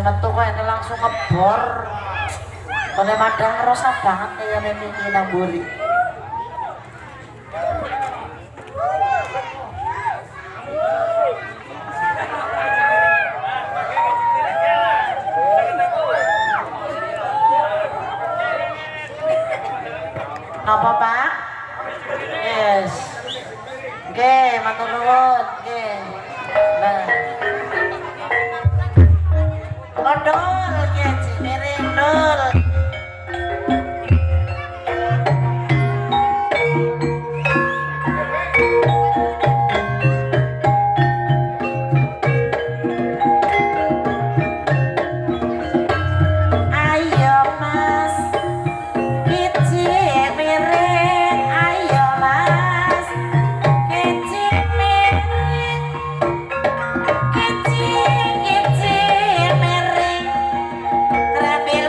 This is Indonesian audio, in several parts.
metu kok ini langsung ngebor. Kone madang rosa banget ya ini nang mburi. Napa Pak? Yes. Nggih, matur nuwun. Nggih. Nah. Odol ya cimerendol.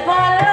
Bola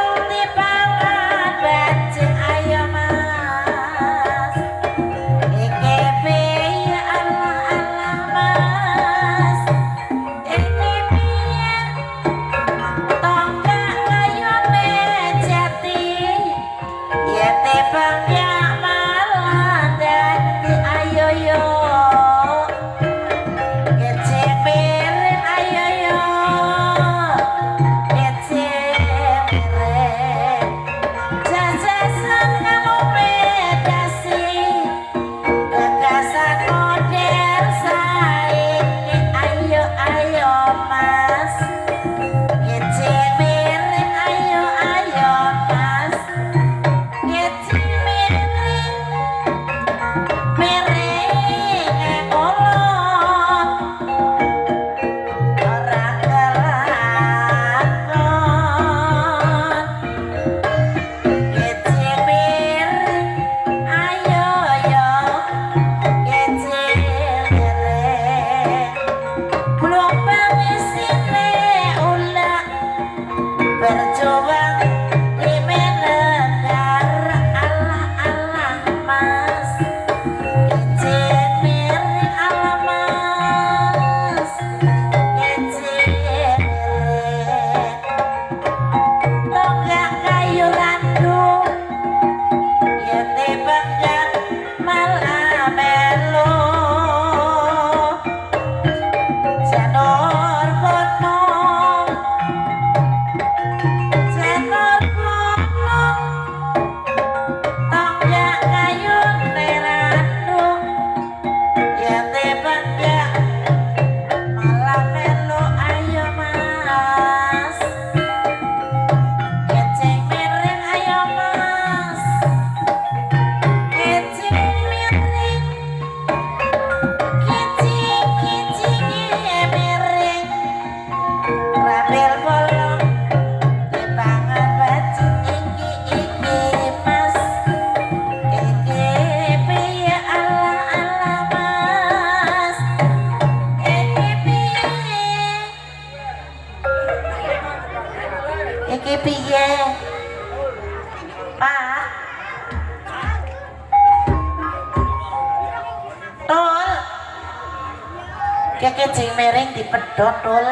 kijing miring dipedhot Dul.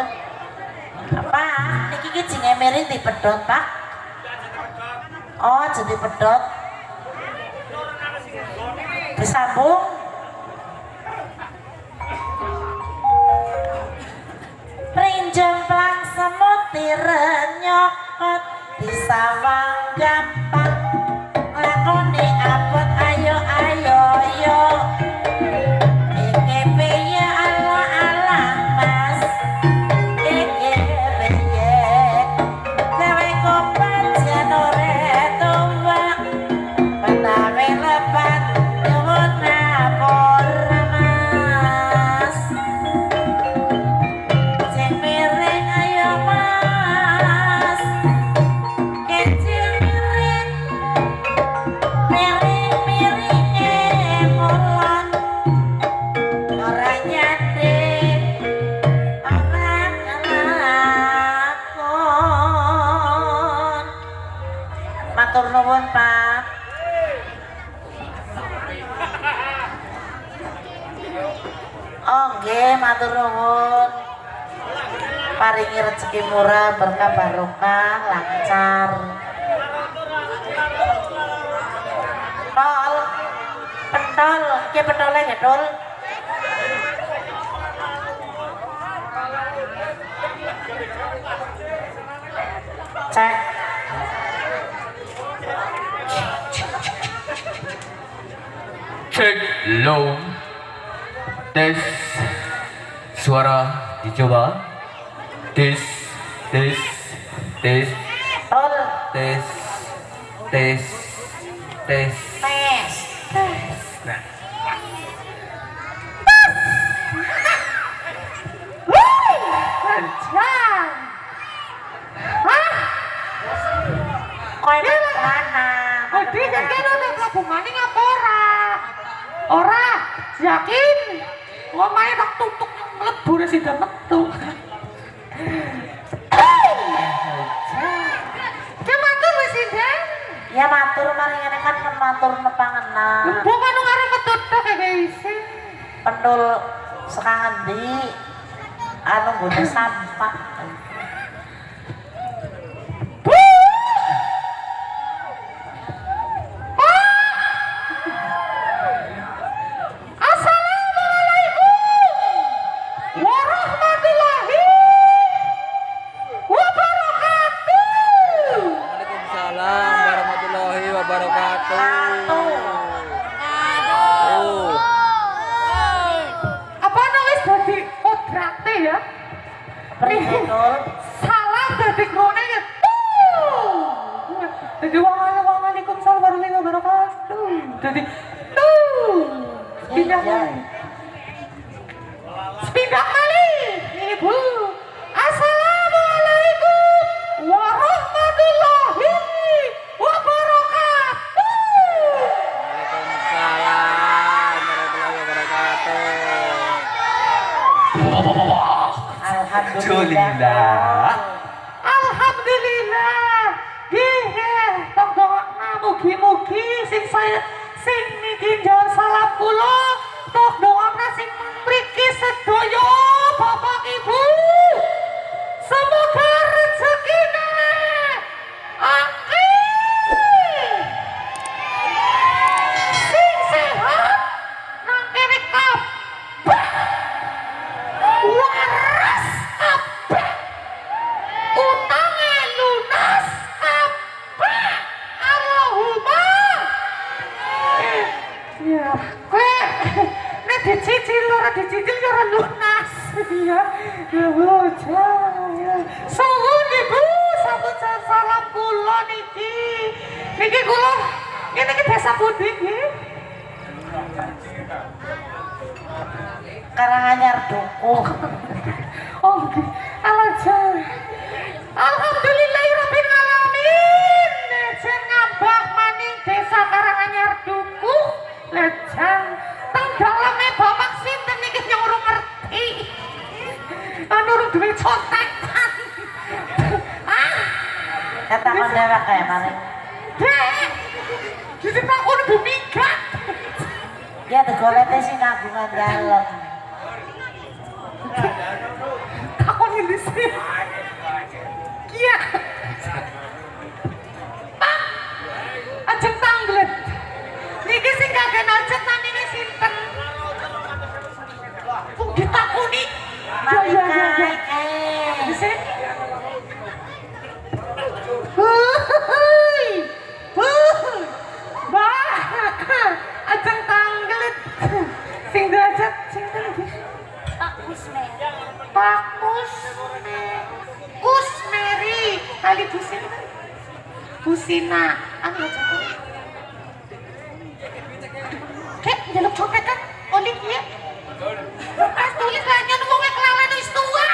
Apa? Niki kijing miring dipedhot Pak. Oh jadi pedhot. Disambung. Prinjam plang semut nyokot disawang gampang lakoni abot ayo ayo yo iki piye ala ala mas iki piye gawe kopat janore tuwak patawe lepat nyuwun ngapura mas sing miring ayo mas kecil miring miring-miringe mulon ora nyadek ora ngelakon matur nuwun Pak. Oh nggih matur nuwun paringi rezeki murah berkah barokah lancar. Tol pentol iki pentole nggih Dul. Cek cek low tes suara dicoba tes tes tes Tol tes tes tes tes nah kowe mana Odi kan kene nek hubungane ngapa ora? Ora, yakin. Ngomahe tak tutuk mlebu rek sida metu. Ki matur wis Sindan. ya matur mari ngene kan matur nepangenan Mbok anu karo metutuk e isi. pendul sekangen di anu gune sampah Assalamualaikum warahmatullahi wabarakatuh. Waalaikumsalam warahmatullahi wabarakatuh. Apa wis dadi kodrate ya? priye Dul Salam dadi krone ya. Dadi waalaikumsalam warahmatullahi wabarakatuh. Dadi pindah malih. Pindah malih. Ibu. Assalamualaikum warahmatullahi wabarakatuh. Waalaikumsalam warahmatullahi wabarakatuh. alhamdulillah Alhamdulillah. Nggih, tok doakna mugi-mugi sing niki njawab salam kula, tok doakna sing mriki sedaya Bapak Ibu. Semoga rezekine akeh. Sing sehat nang kene kabeh. Waras kabeh. Utange lunas kabeh. Allahumma. Ya, kowe nek dicicil ora dicicil ya ora lunas. Ya, ya bocah. Ya. Suwun Ibu, sampun salam kula niki. Niki kula ngene iki desa pundi nggih? Karanganyar Dukuh Oh, nggih. Alajeng. Alhamdulillahirabbil alamin. Jen ngambah maning desa Karanganyar Dukuh. Lajeng teng daleme Bapak sinten niki sing urung ngerti. Anu urung duwe contekan. Ah, kata kondewa kayak maring Dek. Ditakoni Bu Mika. ya tegolete sing kagungan dalem Takon ini sih. Iya. Pak, ajeng tanglet. Niki sing kagak najet namine sinten? Kok ditakoni? Malika Bisa? Wuih. Bah, ajeng tanglet. Sing derajat sinten iki? Pak Kusmeri kali Busina anu aja kek jaluk copet kan olik ya pas tulis aja ngomongnya kelalen wis tua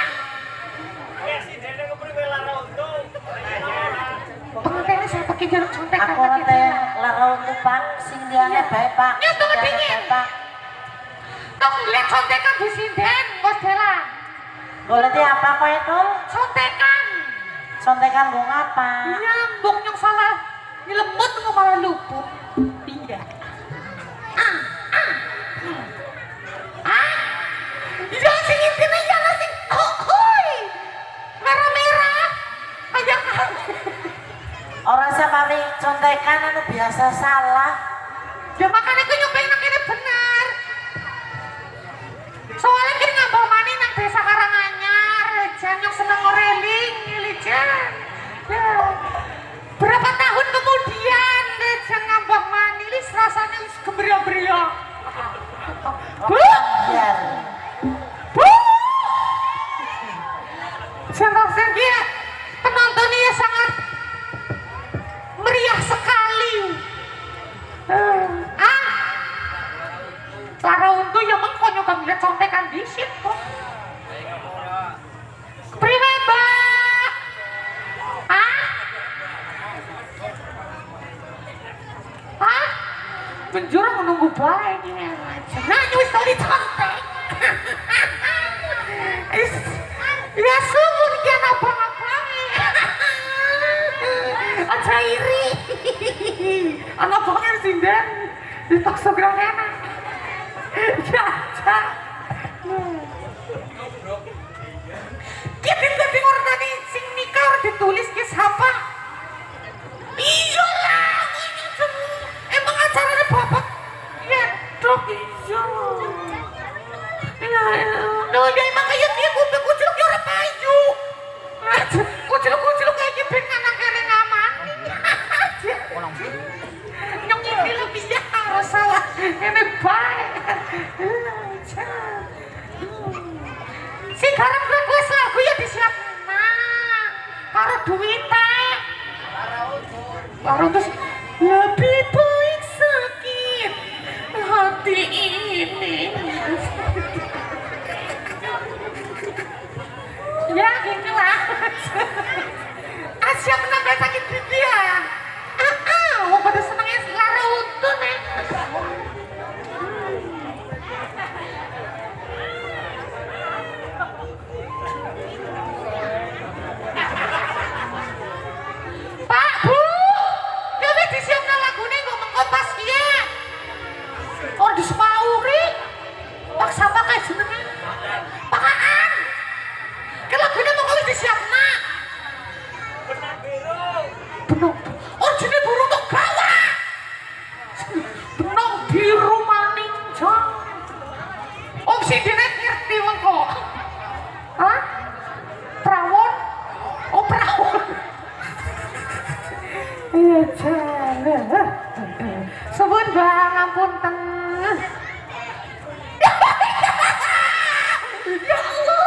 pengantinnya saya pakai jaluk contek aku nate lara untuk pak sing diane bae pak nyetung dingin tok lihat contekan di sinden bos Dela boleh di apa kok itu contekan contekan gue ngapa nyambung yang salah nyelemut nggak malah luput iya iya sing intinya ya lah sing merah-merah aja kan orang siapa nih contekan anu biasa salah ya makanya gue nyobain nang ini bener soalnya kini ngambah mani nang desa Karanganyar jan yang seneng ngoreling ngilijan ya berapa tahun kemudian jan ngambah mani lis rasanya lis gemeria-beria biar Jan dia penontonnya sangat meriah sekali Lara untuk yang mengkonyol kami lihat contekan di situ. Priwe mbak? Menjurang menunggu baik ya. Nah nyuis tau dicontek. Ya sumur kian abang-abangnya. Aja iri. Anak abangnya sinden. Dipaksa gerang enak. Ya, kita orang tadi sing nikah ditulis ke siapa? Iya lah, emang acaranya bapak. Ya, dok iya. Ya, emang kayak dia kucil-kucil orang payu. Kucil-kucil kayak gitu anak kere ngaman. Nyong ini lebih ya salah. Ini baik. Si garap request lagu ya disiapna karo duwite karo terus lebih baik sakit hati ini ya gini lah Asia menambah sakit gigi ya mau pada senengnya lara utuh nih Pak, Bu, dewe disiapna lagune ngomong kompas dia. Oh di Sepauri, Pak siapa kayak jenenge? Pak Aan. Ke lagune mau kali disiapna. Benang. Oh jenis burung untuk gawa. Benang biru maning jang. Om si dene ngerti wong kok. Hah? Prawon? Oh prawon. Iya jangan sebut bang ampunten ya Allah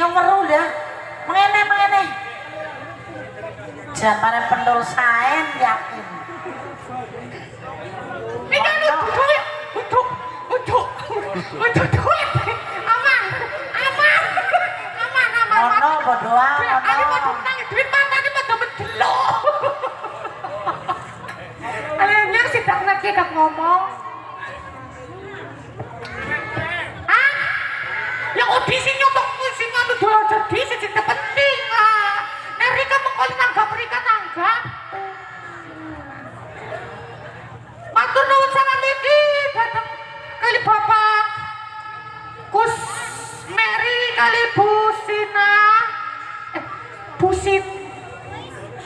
yang meru dah mengene jangan pendul saen yakin ini kan duit untuk duit aman ono bodoh Ali mau ono nangis duit mana ini mau dapat gelo Aliannya sidak lagi kak ngomong yang audisi nyontok musik nganu doa jadi secinta penting lah Erika mengkoli nanggap matur nuwun sangat iki datang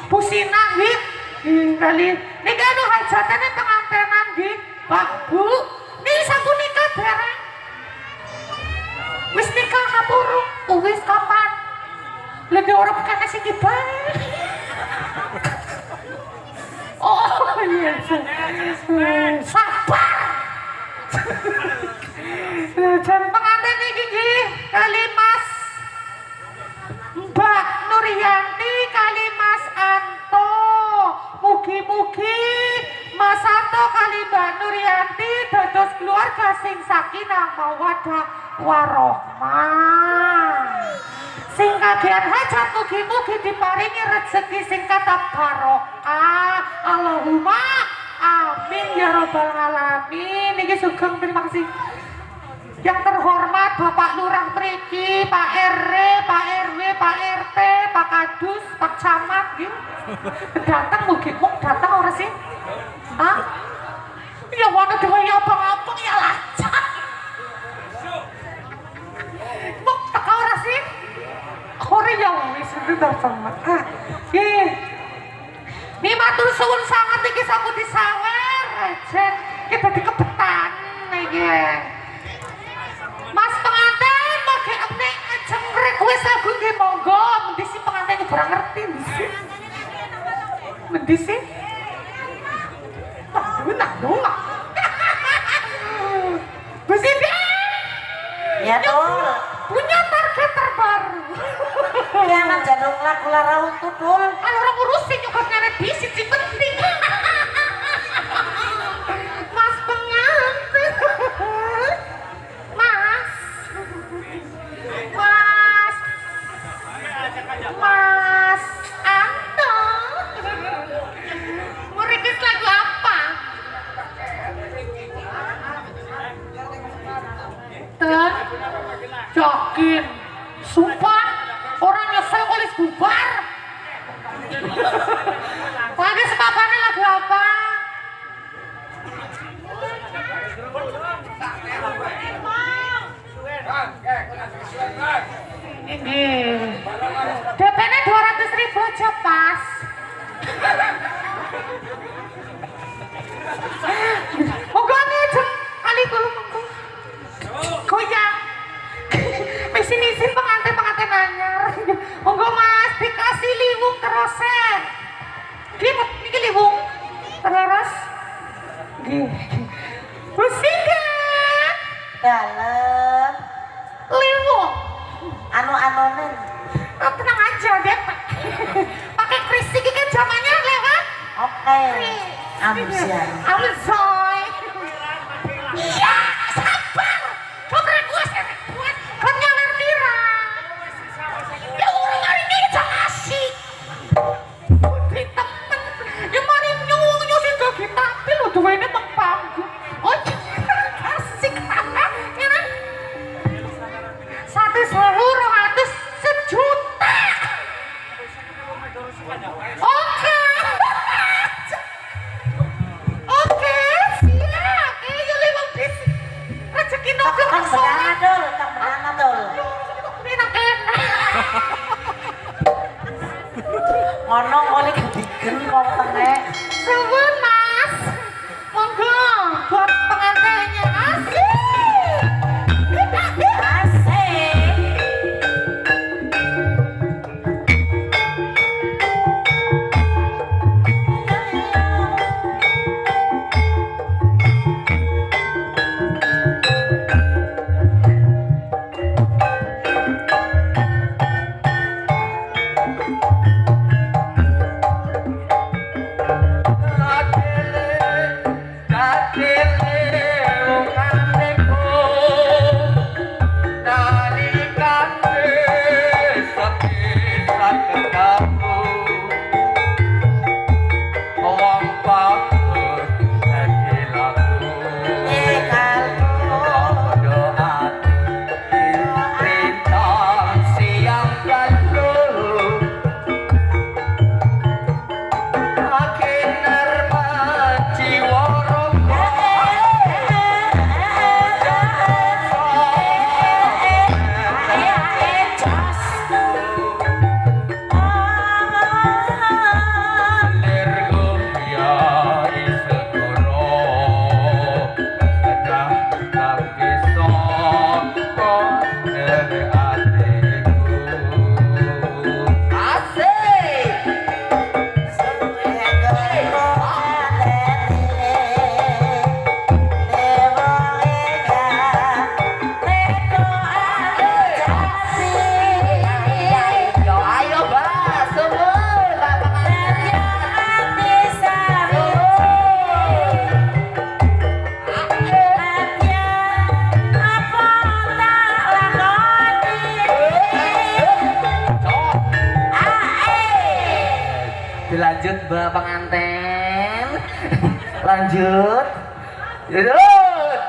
Pusina nggih. Kali niki anu hajatane pengantenan nggih, Pak Bu. Niki sampun nikah bareng. Wis nikah kapurung? Wis kapan? Lagi orang kena sing bae. Oh iya. Sabar. Jan pengantin iki nggih kali Mas Mbak Nuryanti kali Mas Anto. Mugi-mugi Mas Anto kali Mbak Nuryanti dados keluarga sing sakinah mawaddah warohmah. Sing kagian hajat mugi-mugi diparingi rezeki sing kathah barokah. Allahumma amin ya robbal alamin. Niki sugeng terima kasih. Yang terhormat Bapak Lurah mriki, Pak RW, Pak RW, Pak RT, Pak Kadus, Pak Camat gitu. Datang mugi-mugi datang ora sih? Hah? Ya wana dewe abang-abang ya lancar. Mok tak ora sih? Ora ya wis datang. Nggih. Nih matur suwun sangat iki sampun disawer, jen kita dikebetan niki. Mas pengantin mangke nek ajeng request lagu nggih monggo. Endi sih pengantin kurang ngerti endi sih? Endi sih? Nah. Bu Siti. Ya Dul. Punya target terbaru. Jangan jadung lagu lara untuk Dul. Kan orang ngurusin juga ngene disit sing penting. Mas pengantin. Mas Anto mau request lagu apa? Yakin sumpah orang nyesel oleh bubar. Lagi sepapannya lagu apa? Ini DP-nya 200.000 aja pas. Monggo ngejeng kali kulo monggo. Goyang. Wis isin pengantin anyar. Monggo Mas dikasih liwung terosen. Niki liwung. Terus. Nggih. Wis singkat. Dalem. Liwung. Anu-anunin. Oh, tenang aja deh. Pakai kris iki kan zamannya lewat. Oke. Amsian. Amsoy. Iya, sabar. Coba request. Kan nyawer tira. Ya urung hari ini aja asik. Di temen. Ya mari nyuwung sing gak ditampil lho duwene meng panggung. Oh, asik. Ngene. 1.200 sejuta. Oke. Oke, siap. Ayo liwang bis. Rezeki noblok Kang berana Dul. Ini enak. Ngono oleh gedigen kok tengek. Suwun Mas. Monggo buat pengantinnya asik. Asik. Aduh. Dilanjut Mbak pengantin. Lanjut. Lanjut.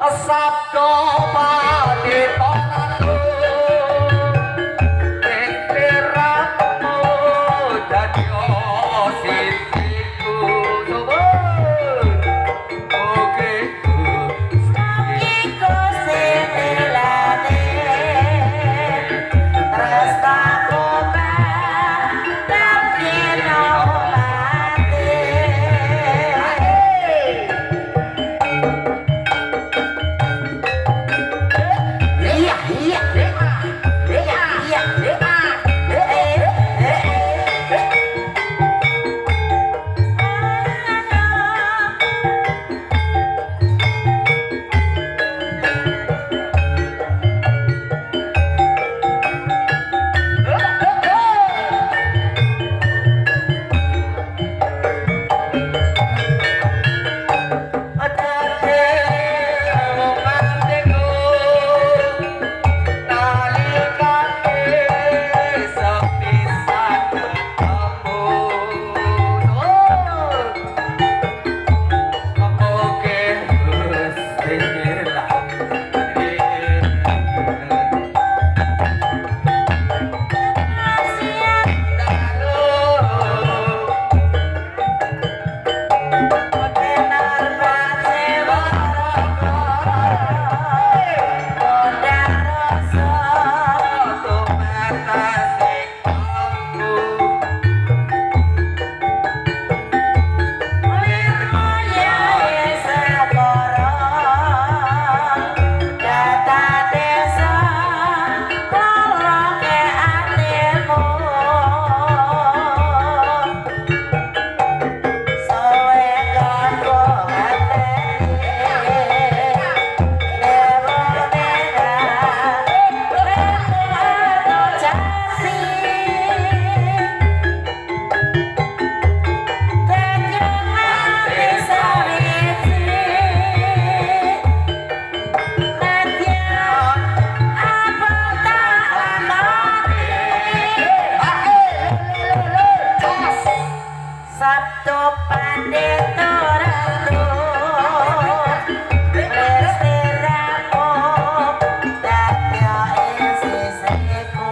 Sabdo paditonanku Ekiramu dadi ositiku Subur Oke Iko similane tresnaku dino mati. Iya, iya, iya, iya, Sabtu pandito ratu Lestiramu datyo ing sisiku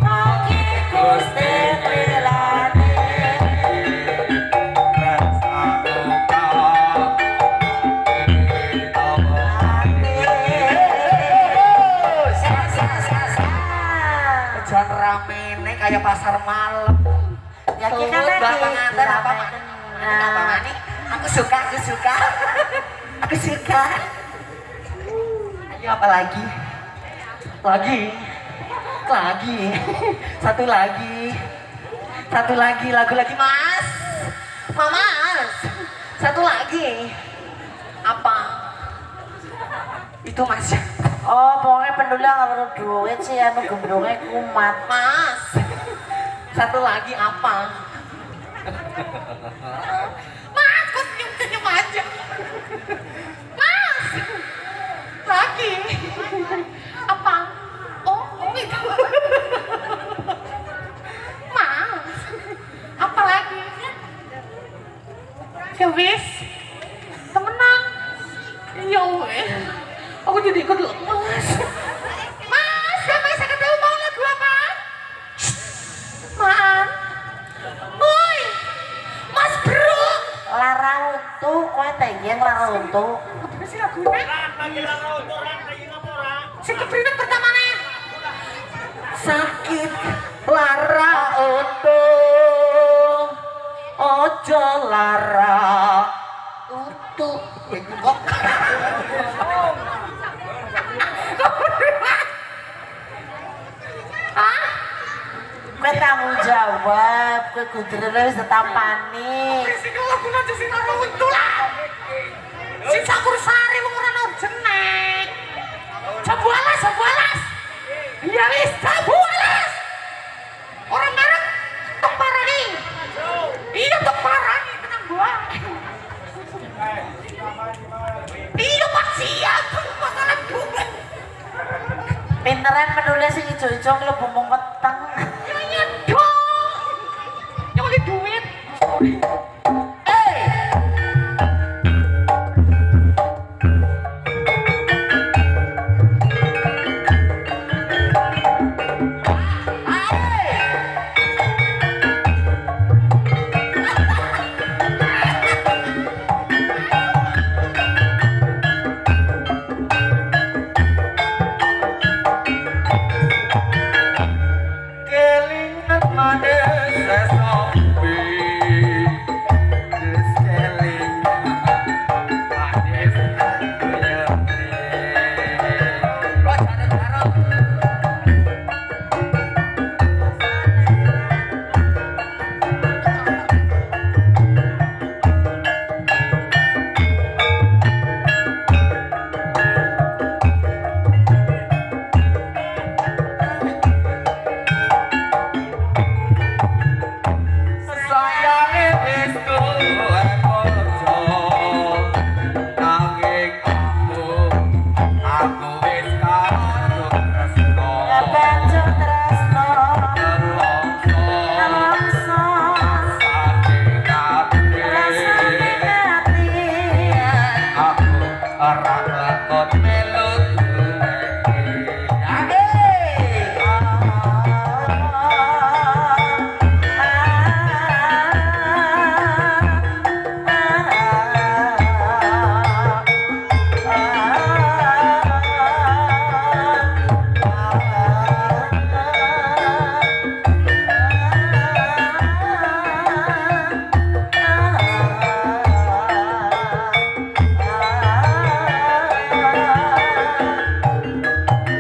Mugi Gusti pilane Jan ramene kayak pasar malam. Ya kita lagi pengantin apa mani? Aku suka. Aku suka. Ayo apa lagi? Lagi. Satu lagi lagu lagi Mas. Mas. Satu lagi. Apa? Itu Mas. Oh, pokoknya pendula nggak perlu duit sih, anu gembrongnya kumat. Mas. Satu lagi apa? Mas, kok senyum-senyum aja? Mas. Lagi. Apa? Oh itu. Mas. Apa lagi? Ya wis. Temenan. Ya wis. Aku jadi ikut lemas. Mas, saya ketemu mau lagu apa? Maan. Woi, Mas Bro. Lara untuk, kowe tenggen lara untuk. Apa sih lagunya? Si keprinet pertama nih. Sakit lara untuk, ojo lara untuk. Kowe tanggung jawab, kowe kudune wis tetap panik. Sing lagu aja sing lara untuk lah. Si campur sari wong ora jenek. Jabualas. Ya wis jabualas. Orang merek tok parani. Iya tok parani tenang gua. Iya Pak siap masalah gue. Pinteran menulis sing ijo-ijo mlebu mung weteng. Nyedok. Nyoli duit. kelingan manis sesambi des kelingan manis kuyemri lo sadar karo sayange wis tuwa pojo nanging aku wis karo tresno Banjo tresno nelongso nelongso rasane rasane ati ati. aku ora lakon melu duwe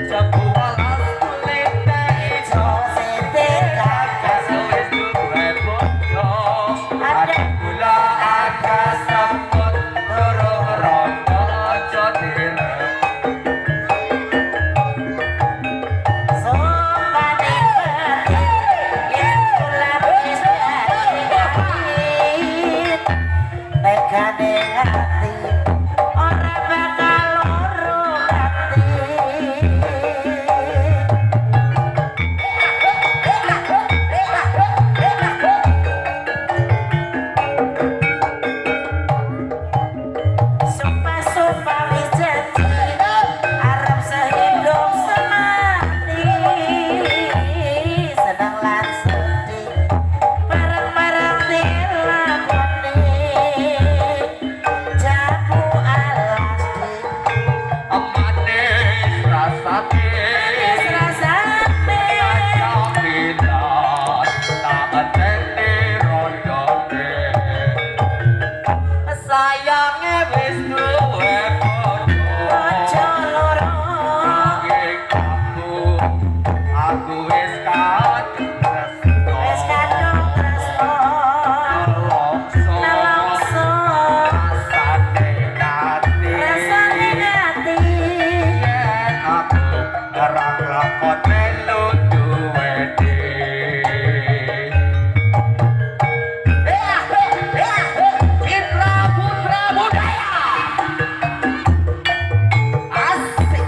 jago walas kulite iso wis duwe bojo ada gula ada sambut durung rondo aja direp Tegane hati ora bakal loro hati. Sumpah-sumpah wis janji arep sehidup semati. Seneng lan sedih bareng-bareng dilakoni. Jamu alas manis rasane rasane Pilat tak enteni rondone sayange wis duwe ojo bojo loro. nanging aku wis kadung tresno Wis kadung tresno nelongso nelongso rasane ati. yen aku ora lakon melu duwe Putra Putra Budaya asik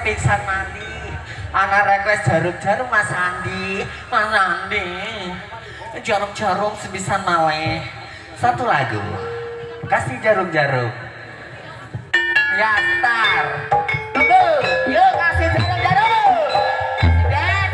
pisan mandi. Ana request jarum-jarum Mas Andi. Mas Andi. Jarum-jarum sebisan maleh. Satu lagu. Kasih jarum-jarum. Ya, Star. Tunggu. Yuk kasih jarum-jarum. Dan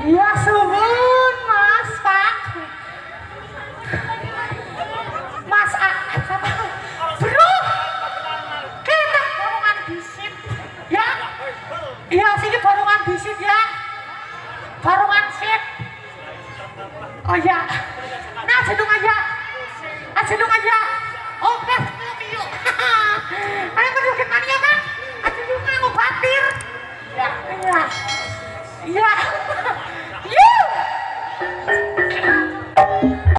Ya suhun Mas Pak. Mas A. Bro. Kita barongan disit. Ya. Iya sini barongan disit ya. Barongan sit. Oh ya. Nah jedung aja. Jedung aja. Oke, yuk. Ayo berdua mana ya Bang? Jedung ngobatir. Ya. Iya. Iya.